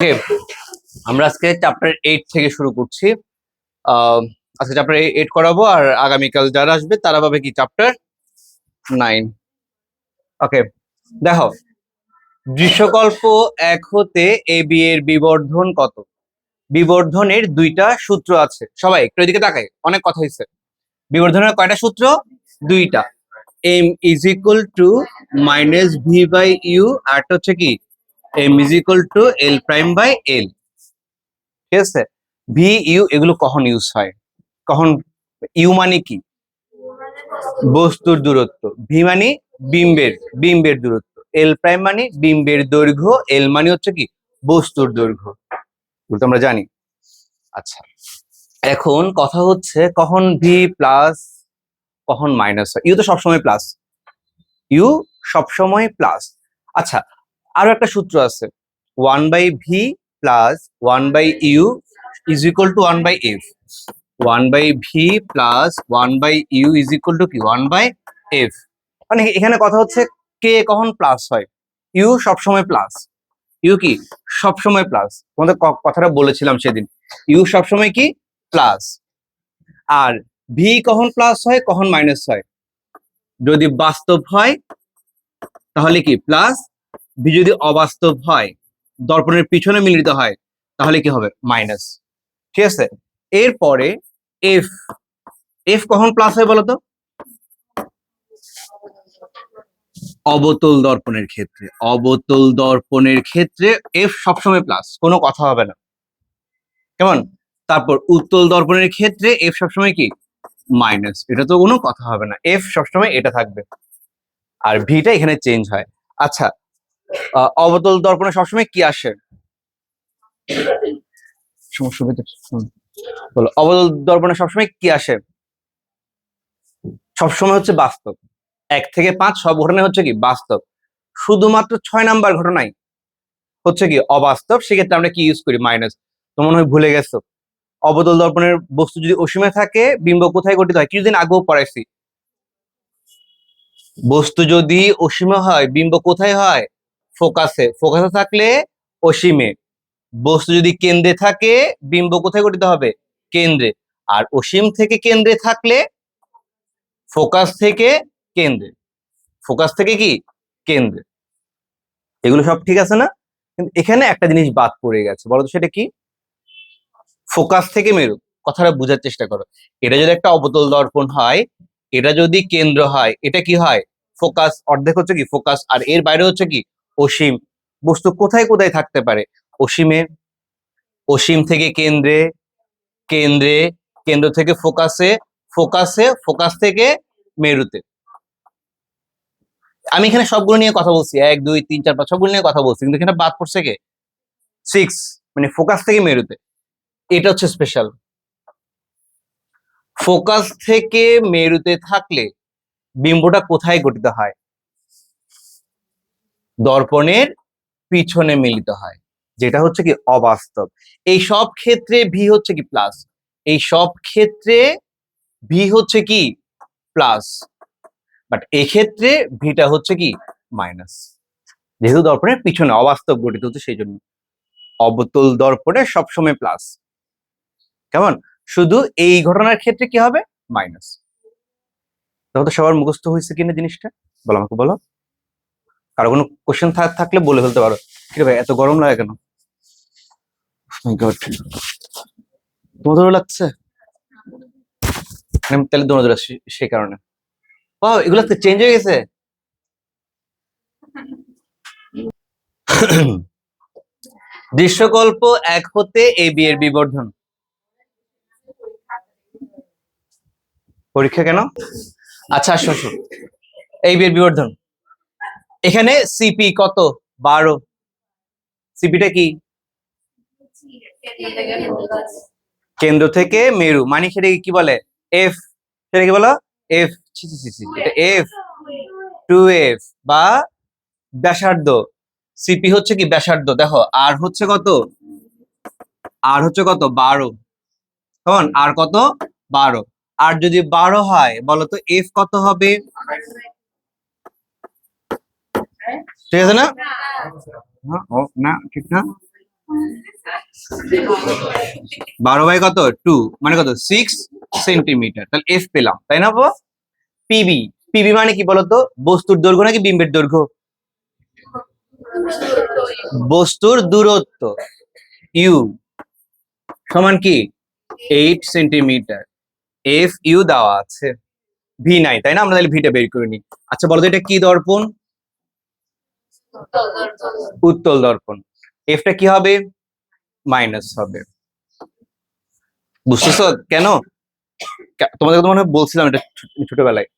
ওকে, আমরা আজকে চ্যাপ্টার 8 থেকে শুরু করছি। আজকে চ্যাপ্টার 8 করাবো, আর আগামীকাল যারা আসবে তারা পাবে কি চ্যাপ্টার 9। ওকে, দেখো, দৃশ্যকল্প 1 হতে এ বি এর বিবর্ধন কত? বিবর্ধনের দুইটা সূত্র আছে। সবাই একটু এদিকে তাকায়, অনেক কথা হয়েছে। বিবর্ধনের কয়টা সূত্র? দুইটা। M is equal to minus V by U, আর হচ্ছে কি M is equal to L prime by L. ঠিক আছে, ভি ইউ এগুলো কখন ইউজ হয়? কখন? ইউ মানে কি? বস্তুর দূরত্ব। ভি মানে বিম্বের দূরত্ব। এল প্রাইম মানে বিম্বের দৈর্ঘ্য। এল মানে হচ্ছে কি বস্তুর দৈর্ঘ্য। এগুলো তো আমরা জানি। আচ্ছা, এখন কথা হচ্ছে কখন ভি প্লাস কখন মাইনাস হয়। ইউ তো সবসময় প্লাস, ইউ সবসময় প্লাস। আচ্ছা, আরো একটা সূত্র আছে, 1/v plus 1/u is equal two 1/f। 1/v plus 1/u is equal two কি 1/f। মানে এখানে কথা হচ্ছে কে কখন প্লাস হয়। ইউ সবসময় প্লাস, ইউ কি সবসময় প্লাস। তোমাদের কথাটা বলেছিলাম সেদিন, ইউ সবসময় কি প্লাস। আর ভি কখন প্লাস হয় কখন মাইনাস হয়? যদি বাস্তব হয় তাহলে কি প্লাস, ভি যদি অবাস্তব হয়, দর্পণের পিছনে মিলিত হয়, তাহলে কি হবে মাইনাস। ঠিক আছে, এরপরে এফ, এফ কখন প্লাস হয় বলতো? অবতল দর্পণের ক্ষেত্রে। অবতল দর্পণের ক্ষেত্রে এফ সবসময় প্লাস, কোনো কথা হবে না, কেমন? তারপর উত্তল দর্পণের ক্ষেত্রে এফ সবসময় কি মাইনাস, এটা তো কোনো কথা হবে না, এফ সবসময় এটা থাকবে, আর ভিটা এখানে চেঞ্জ হয়। আচ্ছা, অবতল দর্পণে সবসময় কি আসে? বলো, অবতল দর্পণে সবসময় কি আসে? সবসময় হচ্ছে বাস্তব। 1 থেকে 5 সব ঘটনা হচ্ছে কি বাস্তব। শুধুমাত্র 6 নাম্বার ঘটনায় হচ্ছে কি অবাস্তব, সেক্ষেত্রে আমরা কি ইউজ করি? মাইনাস। তো মনে হয় ভুলে গেছো, অবতল দর্পণের বস্তু যদি অসীমে থাকে বিম্ব কোথায় গঠিত হয়? কিছুদিন আগেও পড়াইছি, বস্তু যদি অসীমে হয় বিম্ব কোথায় হয়? ফোকাসে। ফোকাসে থাকলে অসীমে। বস্তু যদি কেন্দ্রে থাকে বিম্ব কোথায় গঠিত হবে? কেন্দ্রে। আর অসীম থেকে কেন্দ্রে থাকলে ফোকাস থেকে কেন্দ্রে। ফোকাস থেকে কি কেন্দ্রে। এগুলো সব ঠিক আছে না? কিন্তু এখানে একটা জিনিস বাদ পড়ে গেছে, বলতো সেটা কি? ফোকাস থেকে মেরু। কথাটা বোঝার চেষ্টা করো। এটা যদি একটা অবতল দর্পণ হয়, এটা যদি কেন্দ্র হয়, এটা কি হয়? ফোকাস। অর্ধেক হচ্ছে কি ফোকাস, আর এর বাইরে হচ্ছে কি অসীম। বস্তু কোথায় কোথায় থাকতে পারে? অসীমে। অসীম থেকে কেন্দ্রে, কেন্দ্রে, কেন্দ্র থেকে ফোকাসে, ফোকাসে, ফোকাস থেকে মেরুতে। আমি এখানে সবগুলো নিয়ে কথা বলছি, 1 2 3 4 5 সবগুলো নিয়ে কথা বলছি, কিন্তু এখানে বাদ পড়ছে কে? 6, মানে ফোকাস থেকে মেরুতে। এটা হচ্ছে স্পেশাল। ফোকাস থেকে মেরুতে থাকলে বিম্বটা কোথায় গঠিত হয়? দর্পণের পিছনে মিলিত হয়, যেটা হচ্ছে কি অবাস্তব। এই সব ক্ষেত্রে ভি হচ্ছে কি প্লাস, এই সব ক্ষেত্রে ভি হচ্ছে কি প্লাস, বাট এই ক্ষেত্রে ভিটা হচ্ছে কি মাইনাস, যেহেতু দর্পণের পিছনে অবাস্তব গঠিত হচ্ছে সেই জন্য। অবতল দর্পণে সবসময় প্লাস, কেমন? শুধু এই ঘটনার ক্ষেত্রে কি হবে? মাইনাস। তো সবার মুখস্থ হয়েছে কিনা জিনিসটা? বলো, আমাকে বলো। কারো কোনো কোশ্চেন থাকলে বলে ফেলতে পারো। কি রে ভাই, এত গরম লাগে কেন? তোমাদেরও লাগছে? তাহলে দোনোদের সেই কারণে। ও, এগুলো তো চেঞ্জ হয়ে গেছে। দৃশ্যকল্প 1 হতে এ বি এর বিবর্ধন। পরীক্ষা কেন? আচ্ছা, আসো আসো, এই বি এর বিবর্ধন। এখানে সিপি কত? 12। সিপিটা কি? কেন্দ্র থেকে মেরু, মানে সেটাকে কি বলে? এফ। সেটা কি বলো? এফ। এটা এফ 2f বা ব্যাসার্ধ। সিপি হচ্ছে কি ব্যাসার্ধ। দেখো আর হচ্ছে কত? আর হচ্ছে কত? 12। কেমন? আর কত? 12। আর যদি 12 হয় বলতো এফ কত হবে? ঠিক আছে না? ও না, ঠিক না। 12 বাই কত 2 মানে কত 6 সেন্টিমিটার, তাহলে এফ পেলাম তাই না বাবা। পিবি, পিবি মানে কি বলতো, বস্তুর দৈর্ঘ্য নাকি বিম্বের দৈর্ঘ্য? বস্তুর দূরত্ব। ইউ সমান কি 8 সেন্টিমিটার। এফ ইউ দেওয়া আছে, ভি নাই তাই না, আমরা তাহলে ভিটা বের করে নিই। আচ্ছা বলতো এটা কি দর্পণ? উত্তল দর্পণ। এফটা কি হবে? মাইনাস হবে। বুঝতেছো কেন? তোমাদের তো মনে হয় বলছিলাম এটা ছোটবেলায়।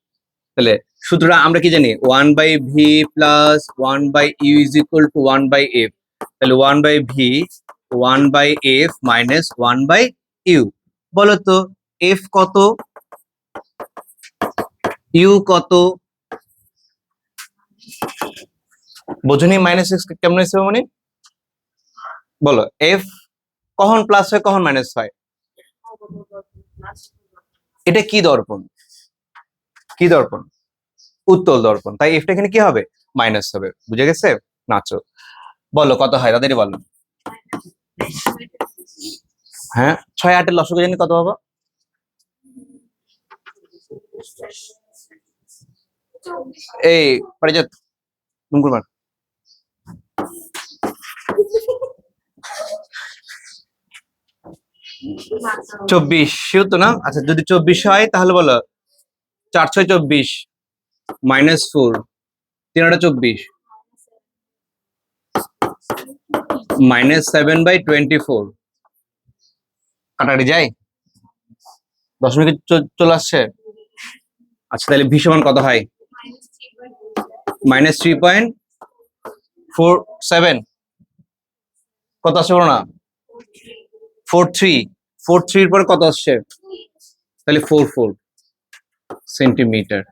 তাহলে সূত্রটা আমরা কি জানি, 1/v plus 1/u is equal two 1/f। তাহলে 1/v 1/f মাইনাস 1/u। বলো তো f কত, u কত? বোঝনি মাইনাস এক্স কেমন হয়েছে মানে? বলো f কখন প্লাস হয় কখন মাইনাস হয়? এটা কি দর্পণ? কি দর্পণ? উত্তল দর্পণ, তাই এফটা এখানে কি হবে? মাইনাস হবে। বুঝে গেছে? নাচো, বলো কত হয় তাড়াতাড়ি বলো। হ্যাঁ 6 8 লসগু জানি কত বাবা? এই পারিজাত মুঙ্গুর মার। 24 শিও তো না? আচ্ছা যদি 24 হয় তাহলে বলো 4 6 24 মাইনাস 4 3 8 24 মাইনাস 7/24। কাটাকাটি যায়, দশমিকে চলে আসছে। আচ্ছা তাহলে ভি সমান কত হয়? -3.47। কত আসছে বলো না? 43। 43 এর পরে কত আসছে? তাহলে 44 সেন্টিমিটার।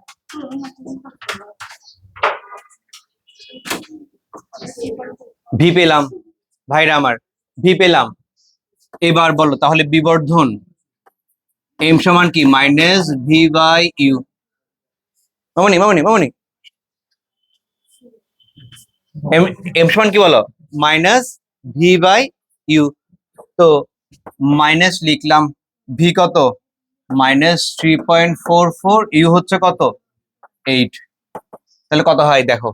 ভি পেলাম ভাইরা আমার, ভি পেলাম। এবার বলো তাহলে বিবর্ধন এম সমান কি মাইনাস ভি বাই ইউ। মামনি মামনি মামনি এম এম সমান কি বলো? Minus V by U. তো মাইনাস লিখলাম, ভি কত? -3.44, ইউ হচ্ছে কত? 8। তাহলে কত হয় দেখো,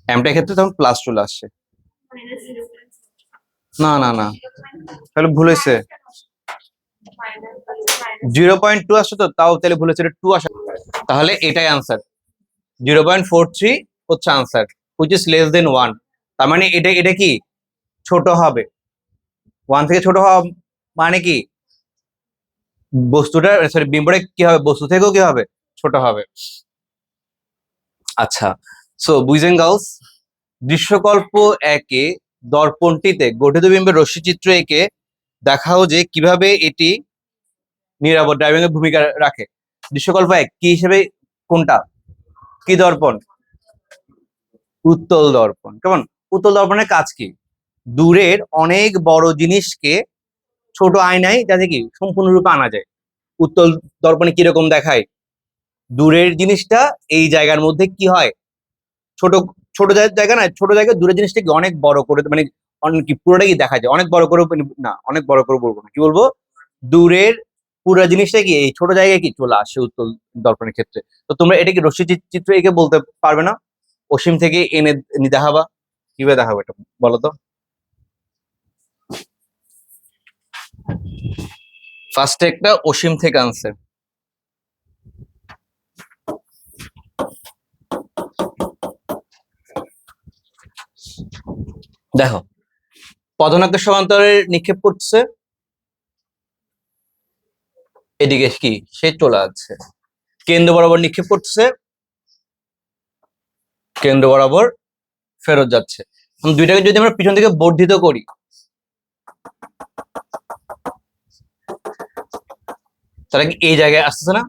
এমটার ক্ষেত্রে তখন প্লাস চলে আসছে। না না না, তাহলে ভুল হয়েছে। 0.2 আসছে তো, তাও তাহলে ভুল হয়েছে, 2 আসে। তাহলে এটাই আনসার, 0.43 হচ্ছে answer, which is less than 1। তার মানে এটা এটা কি ছোট হবে, 1 থেকে ছোট হওয়া মানে কি বস্তুটা সরি বিম্বটা কি হবে, বস্তু থেকেও কি হবে ছোট হবে। আচ্ছা সো বুঝেন গার্লস, দৃশ্যকল্প একে দর্পণটিতে গঠিত বিম্বের রশ্মিচিত্র এঁকে দেখাও যে কিভাবে এটি নিরাপদ ড্রাইভিং এর ভূমিকা রাখে। দৃশ্যকল্প এক কি হিসেবে, কোনটা কি দর্পণ? উত্তল দর্পণ। কেমন? উত্তল দর্পণের কাজ কি? দূরের অনেক বড় জিনিসকে ছোট আয়নায় যাতে কি সম্পূর্ণরূপে আনা যায়। উত্তল দর্পণে কিরকম দেখায়, দূরের জিনিসটা এই জায়গার মধ্যে কি হয়, ছোট ছোট জায়গা না, ছোট জায়গায় দূরের জিনিসটাকে অনেক বড় করে, মানে অনেক কি পুরোটাই দেখা যায়, অনেক বড় করে না, অনেক বড় করে বলবো না, কি বলবো, দূরের পুরো জিনিসটা কি এই ছোট জায়গায় কি চলে আসে উত্তল দর্পণের ক্ষেত্রে। তো তোমরা এটা কি রশ্মি চিত্র এঁকে বলতে পারবে না? অসীম থেকে এনে দেখাবা, কিভাবে দেখাবো এটা বলো তো? ফার্স্টে একটা অসীম থেকে আনছে, দেখো পদনাক্য সমান্তরে নিক্ষেপ করছে, এদিকে কি সে চলে যাচ্ছে, কেন্দ্র বরাবর নিক্ষেপ করছে, কেন্দ্র বরাবর ফেরত যাচ্ছে। দুইটাকে যদি আমরা পিছন থেকে বর্ধিত করি, তাহলে কি এই জায়গায় আসতেছে না?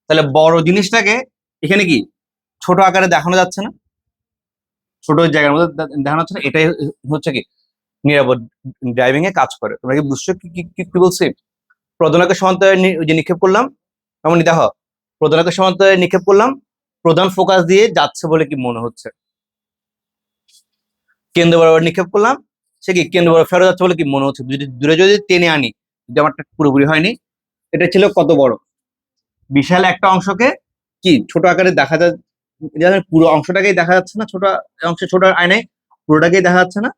তাহলে বড় জিনিসটাকে এখানে কি ছোট আকারে দেখানো যাচ্ছে না, ছোট জায়গার মধ্যে দেখানো যাচ্ছে না। এটাই হচ্ছে কি নিরাপদ ড্রাইভিং এ কাজ করে। তোমরা কি বুঝছো কি বলছি? প্রধানকে সমান্তরে যে নিক্ষেপ করলাম, এমনই দেখো প্রধানকে সমান্তরে নিক্ষেপ করলাম, প্রধান ফোকাস দিয়ে যাচ্ছে বলে কি মনে হচ্ছে, কেন্দ্র বরাবর নিক্ষেপ করলাম, সে কি কেন্দ্র বরাবর ফেরত যাচ্ছে বলে কি মনে হচ্ছে। যদি দূরে যদি টেনে আনি, যদি আমারটা পুরোপুরি হয়নি, এটা ছিল কত বড় বিশাল একটা অংশকে কি ছোট আকারে দেখা যায়, পুরো অংশটাকেই দেখা যাচ্ছে না, ছোট অংশে ছোট আয়নায় পুরোটাকেই দেখা যাচ্ছে না।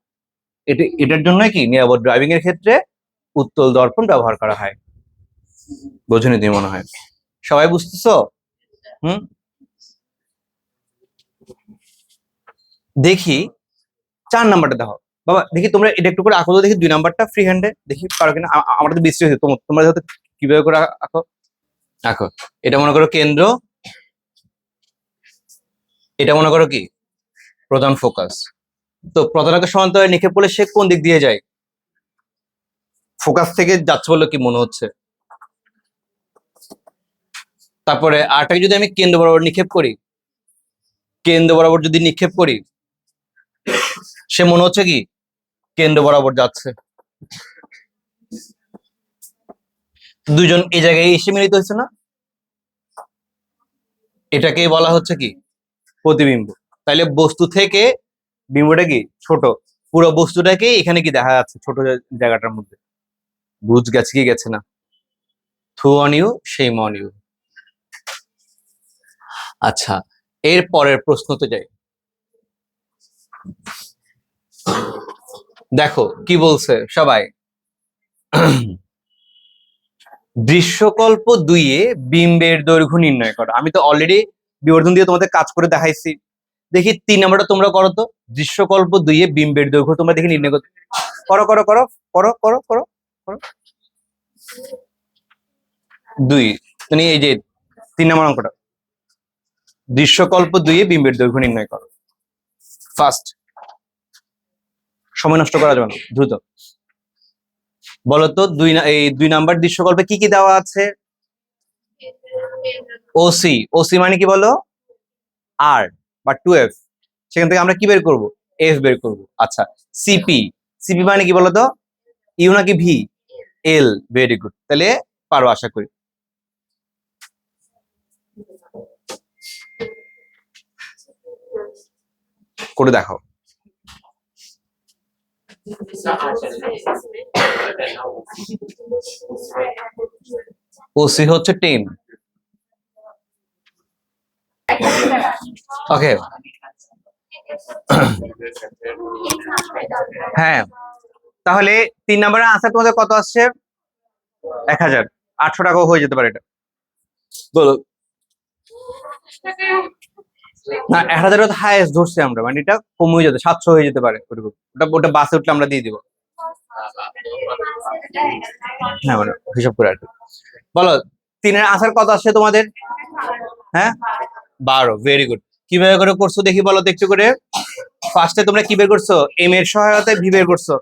এটার জন্য কি নিরাপদ ড্রাইভিং এর ক্ষেত্রে উত্তল দর্পণ ব্যবহার করা হয়। বোঝেনি তুমি মনে হয়, সবাই বুঝতেছো? হুম, দেখি 4 নাম্বারটা দেখো বাবা, দেখি তোমরা এটা একটু করে আঁকো তো, দেখি 2 নাম্বারটা ফ্রি হ্যান্ডে দেখি পারো কিনা। আমরা তো বিশ্রী হয়েছে, তোমরা হয়তো কিভাবে করে আঁকো। আঁকো, এটা মনে করো কেন্দ্র, এটা মনে করো কি প্রধান ফোকাস। তো প্রধানকে সমান্তরালে নিক্ষেপ করলে সে কোন দিক দিয়ে যায়? ফোকাস থেকে যাচ্ছে বলে কি মনে হচ্ছে। তারপরে আরটাকে যদি আমি কেন্দ্র বরাবর নিক্ষেপ করি, কেন্দ্র বরাবর যদি নিক্ষেপ করি, সে মনে হচ্ছে কি কেন্দ্র বরাবর যাচ্ছে। দুজন এই জায়গায় এসে মিলিত হয়েছে না, এটাকেই বলা হচ্ছে কি প্রতিবিম্ব। তাইলে বস্তু থেকে বিম্বটা কি ছোট, পুরো বস্তুটাকে এখানে কি দেখা যাচ্ছে ছোট জায়গাটার মধ্যে। বুঝ গেছে কি গেছে না? থু on you, same on you. আচ্ছা, এর পরের প্রশ্নতে যাই। দেখো কি বলছে সবাই। দৃশ্যকল্প 2-এ বিম্বের দৈর্ঘ্য নির্ণয় করো। আমি তো অলরেডি বিবর্ধন দিয়ে তোমাদের কাজ করে দেখাইছি। দেখি 3 নাম্বারটা তোমরা করো তো। দৃশ্যকল্প 2-এ বিম্বের দৈর্ঘ্য তোমরা দেখি নির্ণয় করো। করো করো করো করো করো করো করো। 2 তুমি এই যে 3 নাম্বার অঙ্কটা, দৃশ্যকল্প 2-এ বিম্বের দৈর্ঘ্য নির্ণয় করো। ফার্স্ট, সময় নষ্ট করা যাবে না, দ্রুত বলো তো। এই 2 নাম্বার দৃশ্যকল্পে কি কি দেওয়া আছে? ওসি, ওসি মানে কি বলো? আর বা 2F, সেখান থেকে আমরা কি বের করব? এফ বের করব। আচ্ছা, সিপি, সিপি মানে কি বলতো? ইউ নাকি ভি? এল। ভেরি গুড, তাহলে পারো আশা করি। করে দেখাও। ওসি হচ্ছে 10। ওকে, হ্যাঁ, তাহলে 3 নাম্বারের আনসার তোমাদের কত আসছে? 1800 টাকাও হয়ে যেতে পারে এটা। বলো না, 1000 তো হাইয়েস্ট ধরছি আমরা, মানে এটা কম হয়ে যেতে 700 হয়ে যেতে পারে। ওটা ওটা বাসে উঠলে আমরা দিয়ে দিব। হ্যাঁ, মানে হিসাব করে আর কি। বলো 3-এর আনসার কত আসছে তোমাদের? হ্যাঁ, 12। Very good. কিভাবে করে করছো দেখি বলো তো একটু করে। ফার্স্টে তোমরা কি বের করছো? এম এর সহায়তায় ভি বের করছো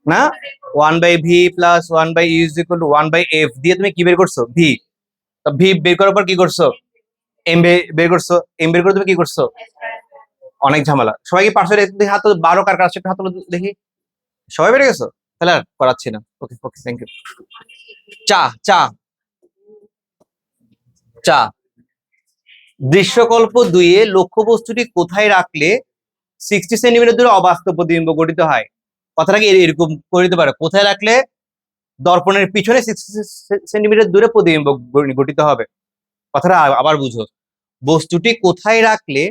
না? 1/v plus 1/u is equal two 1/f দিয়ে তুমি কি বের করছো? ভি। ভি বের করার পর কি করছো? এম বের করছো। এম বের করে তুমি কি করছো? অনেক ঝামেলা। সবাই কি পারছো? দেখি হাত 12 কার কাছে হাত দেখি। সবাই বেড়ে গেছো? তাহলে আর করাচ্ছি না। ওকে ওকে, থ্যাংক ইউ। চা চা চা দৃশ্যকল্প 2-এ লক্ষ্যবস্তুটি কোথায় রাখলে 60 সেন্টিমিটার দূরে অবাস্তব প্রতিবিম্ব গঠিত হয়? কথাটা কি এরকম করে দিতে পারে, কোথায় রাখলে দর্পণের পিছনে 60 সেন্টিমিটার দূরে প্রতিবিম্ব গঠিত হবে। কথাটা আবার বুঝো, বস্তুটি কোথায় রাখলে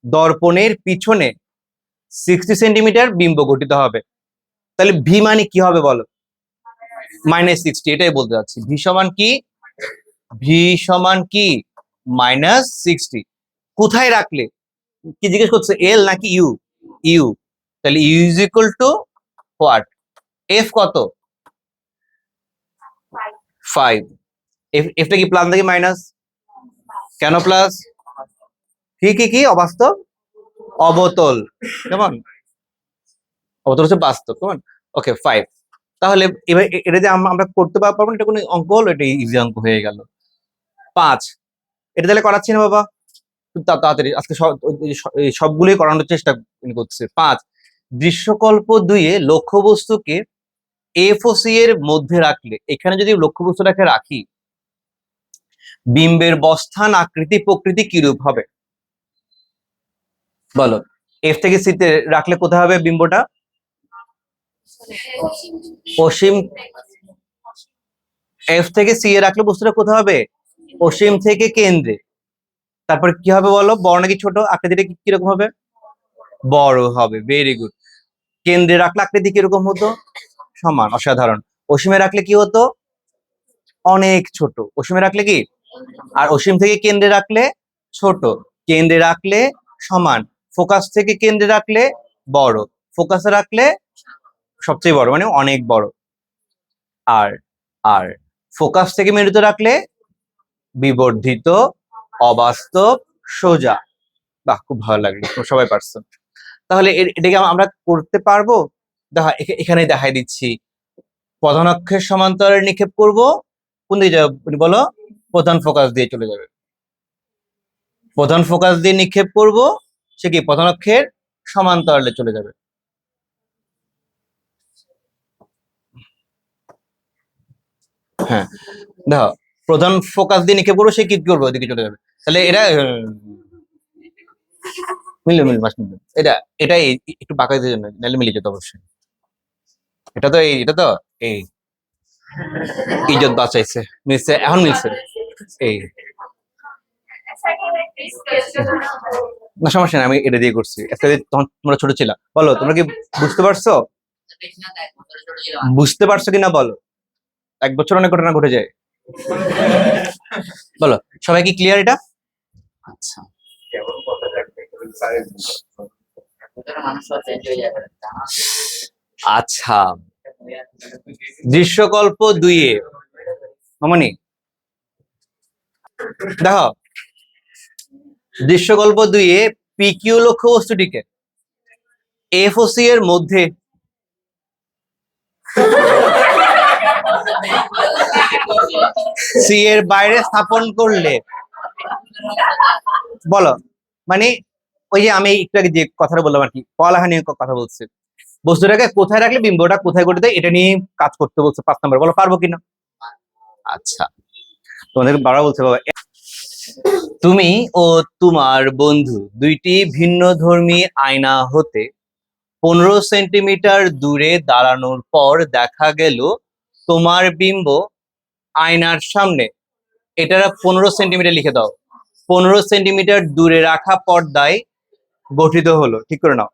দর্পণের পিছনে 60 সেন্টিমিটার বিম্ব গঠিত হবে। তাহলে ভি মানে কি হবে বলো? -60। এটাই বলতে চাচ্ছি, ভি সমান কি? ভি সমান কি -60। কোথায় রাখলে, কি জিজ্ঞেস করছে? এল নাকি ইউ? ইউ। তাহলে U is equal to what? F কত? 5। এফটা কি প্লাস নাকি মাইনাস? কেন প্লাস? কি কি কি অবাস্তব? অবতল। কেমন? অবতল হচ্ছে বাস্তব। কেমন? ওকে, 5। তাহলে এবার এটা যে আমরা করতে পারবো না, এটা কোনো অঙ্ক হলো? এটা ইজি অঙ্ক হয়ে গেল। 5, এটা তাহলে করাচ্ছি না বাবা, তাড়াতাড়ি আজকে সবগুলোই করানোর চেষ্টা করছে। 5, দৃশ্যকল্প 2-এ লক্ষ্যবস্তুকে এফ ও সি এর মধ্যে রাখলে, এখানে যদি লক্ষ্যবস্তুটাকে রাখি, বিম্বের বস্থান আকৃতি প্রকৃতি কিরূপ হবে বলো? এফ থেকে সিতে রাখলে কোথায় হবে বিম্বটা? অসীম। এফ থেকে সি এ রাখলে বস্তুটা কোথায় হবে? অসীম থেকে কেন্দ্রে। তারপর কি হবে বলো, বড় নাকি ছোট? আকৃতিটা কিরকম হবে? বড় হবে। Very good. কেন্দ্রে রাখলে আকৃতি কিরকম হতো? সমান। অসাধারণ। অসীমে রাখলে কি হতো? অনেক ছোট। অসীমে রাখলে কি? আর অসীম থেকে কেন্দ্রে রাখলে ছোট। কেন্দ্রে রাখলে সমান। ফোকাস থেকে কেন্দ্রে রাখলে বড়। ফোকাসে রাখলে সবচেয়ে বড়, মানে অনেক বড়। আর আর ফোকাস থেকে মেরুতে রাখলে বিবর্ধিত, অবাস্তব, সোজা। বাহ, খুব ভালো লাগলো, সবাই পারছো। তাহলে এটাকে আমরা করতে পারবো। দেখা এখানে দেখাই দিচ্ছি। প্রধান অক্ষের সমান্তরালে নিক্ষেপ করব, কোন দিকে যাবে বলো? প্রধান ফোকাস দিয়ে চলে যাবে। প্রধান ফোকাস দিয়ে নিক্ষেপ করব, সে কি প্রধান অক্ষের সমান্তরালে চলে যাবে। হ্যাঁ, দেখো, প্রধান ফোকাস দিয়ে নিক্ষেপ করবো, সে কি করবো? ওইদিকে চলে যাবে। তাহলে এটা মিলে মিলে মাস মিলে এটা এটা একটু বাঁকা দিতে জন্য, নাহলে মিলে যেত অবশ্যই। এটা তো এটা তো এই ইজ্জত বাঁচাইছে, মিলছে, এখন মিলছে। এই না, সমস্যা নেই, আমি এটা দিয়ে করছি। একটা তখন তোমরা ছোট ছিল। বলো, তোমরা কি বুঝতে পারছো? বুঝতে পারছো কিনা বলো? 1 বছর অনেক ঘটনা ঘটে যায়। বলো, সবাই কি ক্লিয়ার এটা? আচ্ছা, আচ্ছা। দৃশ্যকল্প 2-এ মামনি দেখো, দৃশ্যকল্প 2-এ পিকিউ লক্ষ্যবস্তুটিকে এফ ও সি এর মধ্যে সি এর বাইরে স্থাপন করলে, বলো, মানে ওই যে আমি একটু আগে যে কথাটা বললাম আর কি, পড়ালেখা নিয়ে কথা বলছি, বস্তুটাকে কোথায় রাখলে বিম্বটা কোথায় ঘটে দেয়, এটা নিয়ে কাজ করতে বলছে 5 নম্বর। বলো, পারবো কিনা? আচ্ছা, তোমাদের বাবা বলছে, বাবা, তুমি ও তোমার বন্ধু দুইটি ভিন্ন ধর্মী আয়না হতে 15 সেন্টিমিটার দূরে দাঁড়ানোর পর দেখা গেল তোমার বিম্ব আয়নার সামনে। এটা 15 সেন্টিমিটার লিখে দাও। 15 সেন্টিমিটার দূরে রাখা পর্দায় গঠিত হলো, ঠিক করে নাও।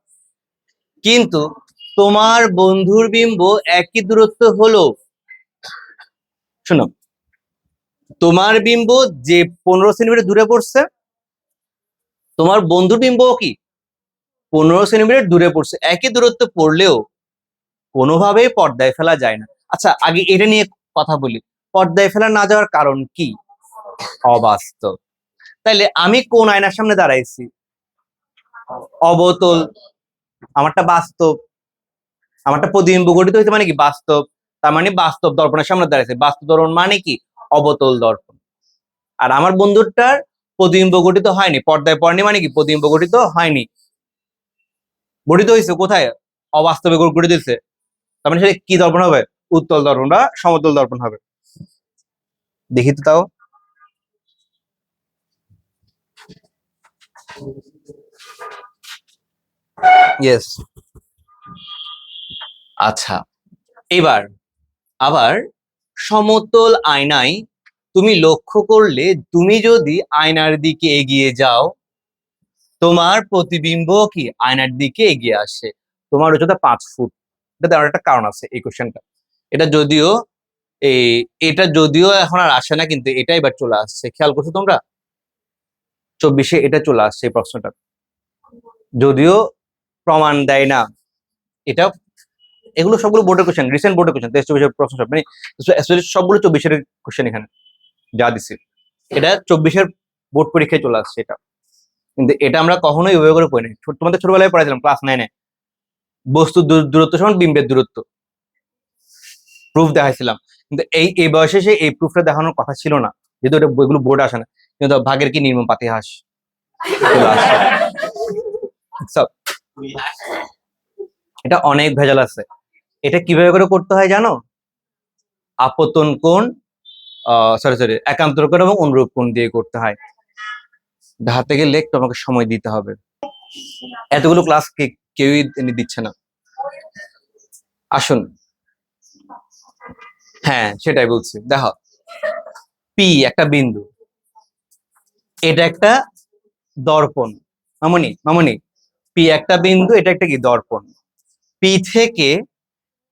কিন্তু তোমার বন্ধুর বিম্ব একই দূরত্ব হলো। শোনো, তোমার বিম্ব যে 15 সেন্টিমিটার দূরে পড়ছে, তোমার বন্ধুর বিম্ব কি 15 সেন্টিমিটার দূরে পড়ছে। একই দূরত্ব পড়লেও কোনোভাবেই পর্দায় ফেলা যায় না। আচ্ছা, আগে এটা নিয়ে কথা বলি। পর্দায় ফেলা না যাওয়ার কারণ কি? অবাস্তব। তাইলে আমি কোন আয়নার সামনে দাঁড়াইছি? অবতল। আমারটা বাস্তব। আমারটা প্রতিবিম্ব গঠিত হইতে মানে কি? বাস্তব। তার মানে বাস্তব দর্পণের সামনে দাঁড়াইছে। বাস্তব দর্পণ মানে কি? অবতল দর্পণ। আর আমার বন্ধুটার প্রতিবিম্ব গঠিত হয়নি, পর্দায় পড়েনি, মানে কি? প্রতিবিম্ব গঠিত হয়নি। গঠিত হয়েছে কোথায়? অবাস্তবে গঠিত হয়েছে। তার মানে সেটা কি দর্পণ হবে? উত্তল দর্পণ বা সমতল দর্পণ হবে। দেখি তো তাও। ইয়েস। আচ্ছা, এবার আবার সমতল আয়নায় তুমি লক্ষ্য করলে, তুমি যদি আয়নার দিকে এগিয়ে যাও, তোমার প্রতিবিম্ব কি আয়নার দিকে এগিয়ে আসে। তোমার উচ্চতা 5 ফুট। এটা দেওয়ার একটা কারণ আছে এই কোশ্চেনটা। এটা যদিও এই এটা যদিও এখন আর আসে না, কিন্তু এটা এবার চলে আসছে। খেয়াল করছো তোমরা? 24-এ এটা চলে আসছে এই প্রশ্নটা, যদিও প্রমাণ দেয় না এটা। এগুলো সবগুলো বোর্ডের কোশ্চেন, রিসেন্ট বোর্ডের কোশ্চেন, 23-24-এর প্রশ্ন সব, মানে সবগুলো 24-এর কোশ্চেন এখানে যা দিছে। এটা 24-এর বোর্ড পরীক্ষায় চলে আসছে এটা। কিন্তু এটা আমরা কখনোই ওইভাবে করে পড়িনি। তোমাদের ছোটবেলায় পড়াইছিলাম ক্লাস 9-এ, বস্তু দূরত্ব সমান বিম্বের দূরত্ব, প্রুফ দেখাইছিলাম। কিন্তু এই বয়সে সে এই প্রুফটা দেখানোর কথা ছিল না, যেহেতু এটা বইগুলো বোর্ড আসে না। কিন্তু ভাগের কি নির্মম পাতিহাস চলে আসছে। সব এটা অনেক ভেজাল আছে। এটা কিভাবে করে করতে হয় জানো? আপতন কোণ, সরি একান্তর কোণ এবং অনুরূপ কোণ দিয়ে করতে হয়। দেখাতে গেলে একটু আমাকে সময় দিতে হবে। এতগুলো ক্লাস কেউই দিচ্ছে না। আসুন, হ্যাঁ সেটাই বলছি। দেখো, পি একটা বিন্দু, এটা একটা দর্পণ। মামনি মামনি, পি একটা বিন্দু, এটা একটা কি দর্পণ। পি থেকে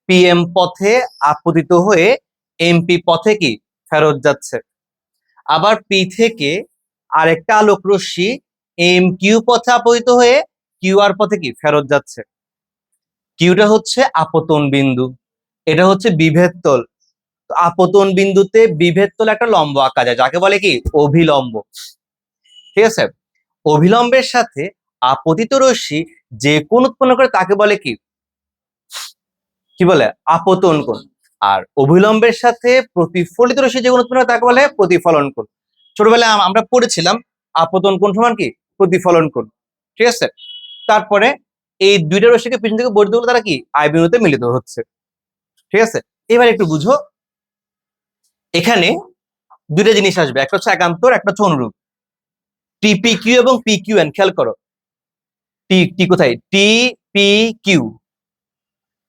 পিএম পথে আপতিত হয়ে এমপি পথে কি ফেরত যাচ্ছে। আবার পি থেকে আরেকটা আলোক রশ্মি এম কিউ পথে আপতিত হয়ে কিউ আর পথে কি ফেরত যাচ্ছে। কিউটা হচ্ছে আপতন বিন্দু, এটা হচ্ছে বিভেদ তল। তো আপতন বিন্দুতে বিভেদ তলে একটা লম্ব আঁকা যায়, যাকে বলে কি অভিলম্ব। ঠিক আছে, অভিলম্বের সাথে আপতিত রশ্মি যে কোণ উৎপন্ন করে তাকে বলে কি কি বলে আপতন কোণ। আর অভিলম্বের সাথে প্রতিফলিত রশ্মি যে কোণ উৎপন্ন করে তাকে বলে প্রতিফলন কোণ। ছোটবেলায় আমরা পড়েছিলাম আপতন কোণ সমান কি প্রতিফলন কোণ। ঠিক আছে, তারপরে এই দুইটা রশ্মিকে পিছন থেকে বর্ধিত করলে তারা কি আই বিন্দুতে মিলিত হচ্ছে। ঠিক আছে, এবার একটু বুঝো, এখানে দুইটা জিনিস আসবে, একটা হচ্ছে একান্তর, একটা হচ্ছে অনুরূপ। টিপি কিউ এবং পি কিউ এন, খেয়াল করো টি টি কোথায়, টি পি কিউ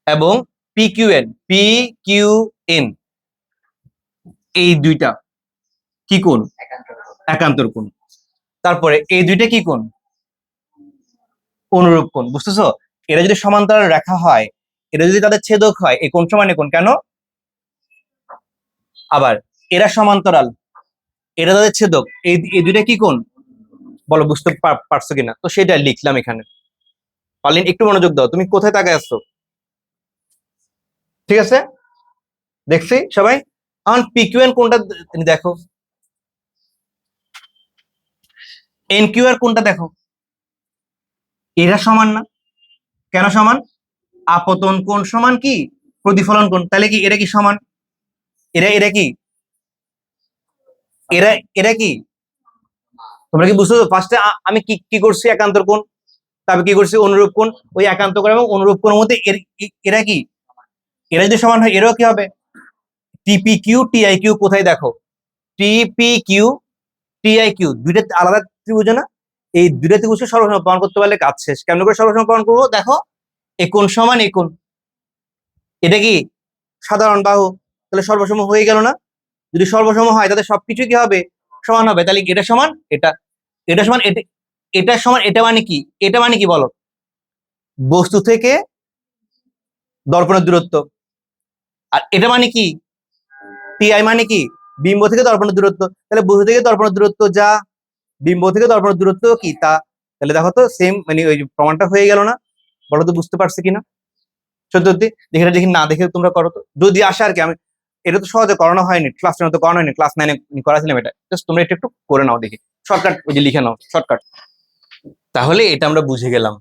এবং P Q N, P Q N, এই দুইটা কি কোণ, একান্তর কোণ। তারপরে এই দুইটা কি কোণ, অনুরূপ কোণ। বুঝতেছো, এরা যদি সমান্তরাল রেখা হয়, এরা যদি তাদের ছেদক হয়, এই কোণ সমান এই কোণ কেন। আবার এরা সমান্তরাল, এরা তাদের ছেদক, এই দুইটা কি কোণ বলো, বুঝতে পারছো কিনা। তো সেটা লিখলাম এখানে। পারলিন একটু মনোযোগ দাও, তুমি কোথায় তাকায় আসছো। ঠিক আছে, দেখছি সবাই। এখন পিকিউএন কোনটা দেখো, এন কিউ আর কোনটা দেখো, এরা সমান না। কেন সমান, আপতন কোণ সমান কি প্রতিফলন কোণ, তাহলে কি এরা কি সমান, এরা এরা কি এরা এরা কি, তোমরা কি বুঝছো। ফার্স্টে আমি কি কি করছি, একান্তর কোণ, তারপর কি করছি অনুরূপ কোণ। ওই একান্ত কোণ এবং অনুরূপ কোণের মধ্যে এরা কি, এরা যদি সমান হয় এরাও কি হবে। টিপি কিউ টিআই কিউ কোথায় দেখো, টিপি কিউ টিআই কিউ দুইটা আলাদা ত্রিভুজ না। এই দুইটা ত্রিভুজকে সর্বসম প্রমাণ করতে পারলে কাজ শেষ। কেমন করে সর্বসম প্রমাণ করবো, দেখো এই কোণ সমান এই কোণ, এটা কি সাধারণ বাহু, তাহলে সর্বসম হয়ে গেল না। যদি সর্বসম হয় তাহলে সবকিছু কি হবে, সমান হবে। তাহলে এটা সমান এটা, এটা সমান এটা, এটা সমান এটা, মানে কি, এটা মানে কি বলো, বস্তু থেকে দর্পণের দূরত্ব। আর এটা মানে কি, টিআই মানে কি বিম্ব থেকে দর্পণের দূরত্ব। তাহলে বস্তু থেকে দর্পণের দূরত্ব যা, বিম্ব থেকে দর্পণের দূরত্ব কি তা। তাহলে দেখো তো সেম, মানে ওই প্রমাণটা হয়ে গেল না। বলো তো বুঝতে পারছি কিনা। সত্যি দেখে দেখি না দেখে তোমরা করো তো, যদি আসে আর কি। আমি এটা তো সহজে করানো হয়নি, ক্লাস 10 তো করানো হয়নি, ক্লাস 9 করাছিলাম এটা। জাস্ট তোমরা একটু একটু করে নাও দেখি, শর্টকাট ওই যে লিখে নাও শর্টকাট। তাহলে এটা আমরা বুঝে গেলাম।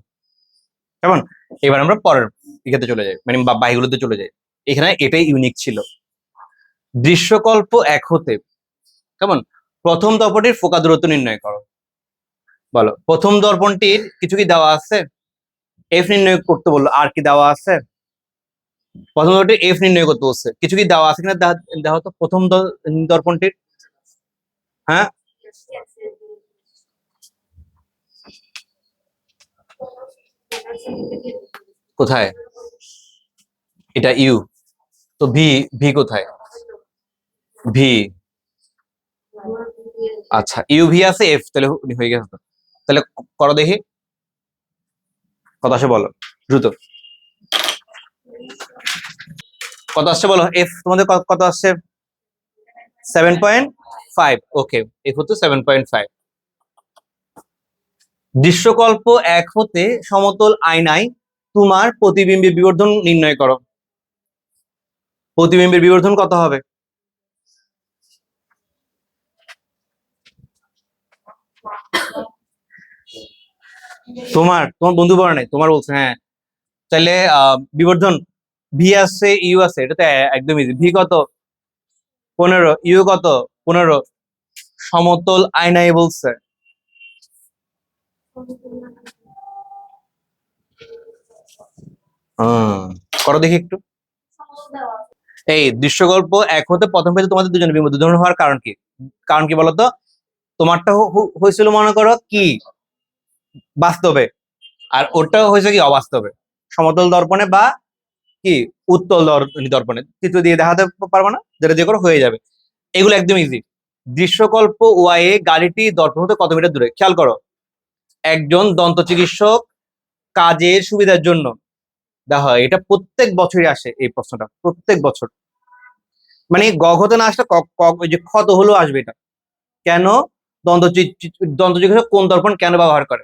কেমন, এবার আমরা পরের দিকে চলে যাই, মানে বাহিগুলোতে চলে যাই। এখানে এটাই ইউনিক ছিল। দৃশ্যকল্প এক হতে, কেমন, প্রথম দর্পণটির ফোকা দূরত্ব নির্ণয় করো। বলো, প্রথম দর্পণটির কিছু কি দেওয়া আছে, এফ নির্ণয় করতে বললো, আর কি দেওয়া আছে। প্রথম দর্পণটির এফ নির্ণয় করতে বলছে, কিছু কি দেওয়া আছে কিনা দেখো তো প্রথম দর্পণটির। হ্যাঁ, কোথায়, এটা ইউ, তো ভি, ভি কোথায়, ভি, আচ্ছা ইউ ভি আছে, এফ তাহলে হয়ে গেছে তো। তাহলে করো দেখি কত আসে বলো দ্রুত, কত আসছে বলো। এফ তোমাদের কত আসছে, 7.5। ওকে, এফ হচ্ছে 7.5। দৃশ্যকল্প এক হতে সমতল আয়নায় তোমার প্রতিবিম্বের বিবর্ধন নির্ণয় করো। প্রতিবিম্বের বিবর্ধন কত হবে, তোমার তোমার বন্ধু বলে নাই, তোমার বলছে, হ্যাঁ। তাহলে বিবর্ধন ভি আছে ইউ আছে, এটা তো একদম ইজি। ভি কত 15, ইউ কত 15, সমতল আয়নায় বলছে। করো দেখি একটু। এই দৃশ্যকল্প এক হতে প্রথম পেজে তোমাদের দুজনে বিমত, দুজন হওয়ার কারণ কি, কারণ কি বলতো। তোমারটা হয়েছিল মনে করো কি বাস্তবে, আর ওটা হয়েছে কি অবাস্তবে, সমতল দর্পণে বা কি উত্তল দর্পণে চিত্র দিয়ে দেখাতে পারবো না, যেটা যে করে হয়ে যাবে। এগুলো একদম ইজি। দৃশ্যকল্প ওয়াই এ গাড়িটি দর্পণ হতে কত মিটার দূরে? খেয়াল করো, একজন দন্ত চিকিৎসক কাজের সুবিধার জন্য দেখা হয়, এটা প্রত্যেক বছরই আসে এই প্রশ্নটা, প্রত্যেক বছর। মানে গঘতে না আসলে ওই যে ক্ষত হলো আসবে এটা। কেন দন্ত চিকিৎসক কোন দর্পণ কেন ব্যবহার করে?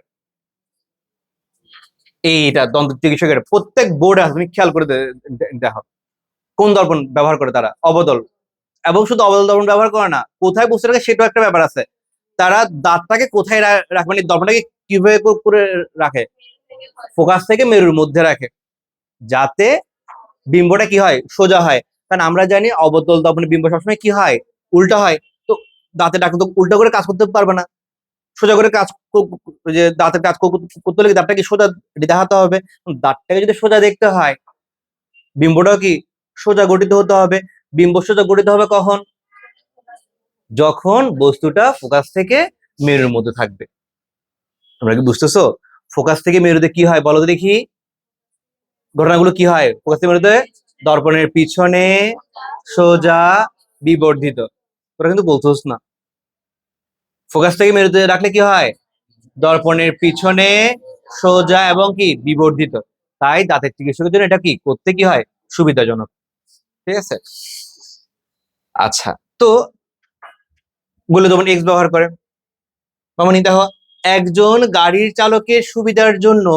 এইটা দন্ত চিকিৎসকের প্রত্যেক বোর্ডে আছে, তুমি খেয়াল করে দেখো কোন দর্পণ ব্যবহার করে তারা? অবতল। এবং শুধু অবতল দর্পণ ব্যবহার করে না, কোথায় বসে রাখে সেটাও একটা ব্যাপার আছে। তারা দাঁতটাকে কোথায় রাখে, মানে দর্পণটাকে কিভাবে করে রাখে? ফোকাস থেকে মেরুর মধ্যে রাখে, যাতে বিম্বটা কি হয়? সোজা হয়। কারণ আমরা জানি অবতল দর্পণে বিম্ব সবসময় কি হয়? উল্টা হয়। তো দাঁতের ডাক্তার তো উল্টা করে কাজ করতে পারবে না, সোজা করে কাজ যে দাঁতের কাজ করতে হলে দাঁতটা কি সোজা দেখাতে হবে। দাঁতটাকে যদি সোজা দেখতে হয়, বিম্বটাও কি সোজা গঠিত হতে হবে। বিম্ব সোজা গঠিত হবে কখন? যখন বস্তুটা ফোকাস থেকে মেরুর মধ্যে থাকবে। তোমরা কি বুঝতেছো? ফোকাস থেকে মেরুতে কি হয় বলো তো দেখি, ঘটনাগুলো কি হয়? ফোকাস থেকে মেরুতে দর্পণের পিছনে সোজা বিবর্ধিত। তোরা কিন্তু বলছোস না। ফোকাস থেকে মেরুতে রাখলে কি হয়? দর্পণের পিছনে সোজা এবং কি বিবর্ধিত। তাই দাঁতের চিকিৎসকের জন্য এটা কি করতে কি হয়? সুবিধাজনক। ঠিক আছে, আচ্ছা। তো বলে তখন এক্স ব্যবহার করে, তখন দেখো একজন গাড়ির চালকের সুবিধার জন্য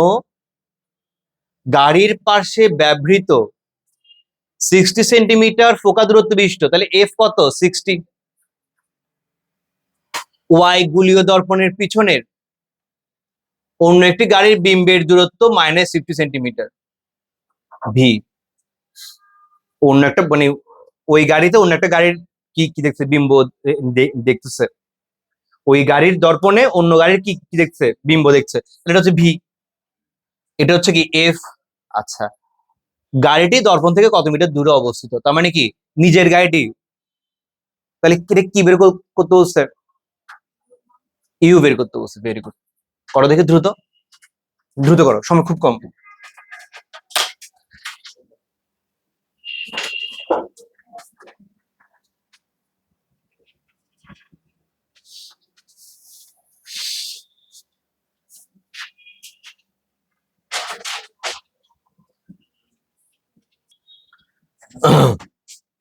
গাড়ির পাশে ব্যবহৃত 60 সেন্টিমিটার ফোকা দূরত্ব বিশিষ্ট, তাহলে এফ কত? 60। ওয়াই গুলীয় দর্পণের পিছনের অন্য একটি গাড়ির বিম্বের দূরত্ব -50 সেন্টিমিটার, ভি। অন্য একটা মানে ওই গাড়িতে অন্য একটা গাড়ির কি কি দেখছে? বিম্ব দেখতেছে। ওই গাড়ির দর্পণে অন্য গাড়ির কি কি দেখছে? বিম্ব দেখছে। এটা হচ্ছে ভি, এটা হচ্ছে কি এফ। আচ্ছা, গাড়িটি দর্পণ থেকে কত মিটার দূরে অবস্থিত? তার মানে কি নিজের গাড়িটি। তাহলে কি বের করতে বলছে? ইউ বের করতে বলছে। ভেরি গুড, করো দেখি দ্রুত, দ্রুত করো, সময় খুব কম।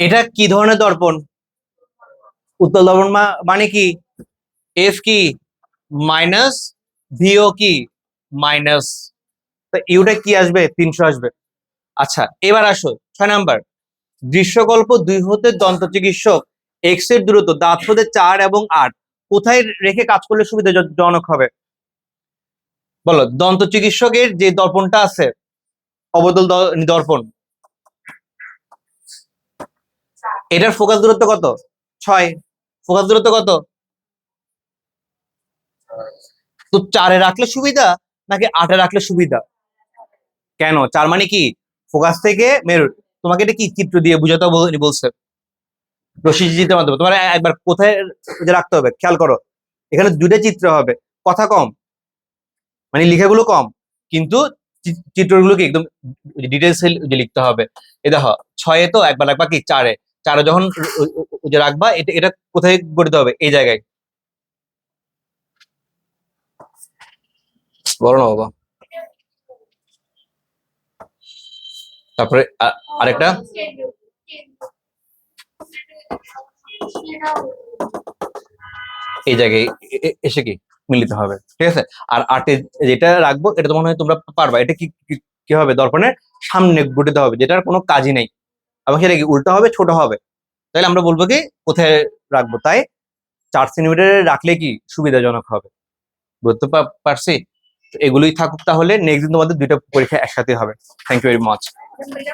এটা কি ধরনের দর্পণ? উত্তল দর্পণ। মানে কি এফ কি মাইনাস, ভিও কি মাইনাস, তো ইউটা কি আসবে? 300 আসবে। আচ্ছা, এবার আসো 6 নাম্বার। দৃশ্যকল্প 2 হতে দন্ত চিকিৎসক এক্স এর দূরত্ব দাঁত হতে 4 এবং 8 কোথায় রেখে কাজ করলে সুবিধাজনক হবে? বলো, দন্ত চিকিৎসকের যে দর্পণটা আছে অবতল দর্পণ, এটার ফোকাস দূরত্ব কত? 6। ফোকাস দূরত্ব কত? তো 4-এ রাখলে সুবিধা নাকি 8-এ রাখলে সুবিধা? কেন? 4 মানে কি ফোকাস থেকে মেরুর। তোমাকে এটা কি চিত্র দিয়ে বুঝাতে বলছে? রশিজিতের মাধ্যমে। তোমার একবার কোথায় যে রাখতে হবে খেয়াল করো, এখানে 2টা চিত্র হবে, কথা কম, মানে লেখাগুলো কম, কিন্তু চিত্রগুলো কি একদম ডিটেলস লিখতে হবে। এ দেখো 6-এ তো একবার রাখবা কি 4-এ, 4-এ যখন যে রাখবা এটা এটা কোথায় গঠিত হবে? এই জায়গায়। বলো না বাবা। তারপরে আরেকটা এই জায়গায় এসে কি মিলিত হবে। ঠিক আছে, আর 8-এ যেটা রাখবো এটা তো মনে হয় তোমরা পারবা। এটা কি কি হবে? দর্পণের সামনে গঠিত হবে, যেটার কোনো কাজই নেই, এবং সেটা কি উল্টা হবে, ছোট হবে। তাহলে আমরা বলবো কি কোথায় রাখবো? তাই 4 সেন্টিমিটারে রাখলে কি সুবিধাজনক হবে। বুঝতে পারছি? এগুলোই থাকুক, তাহলে নেক্সট দিন তোমাদের 2টা পরীক্ষা একসাথে হবে। Thank you very much.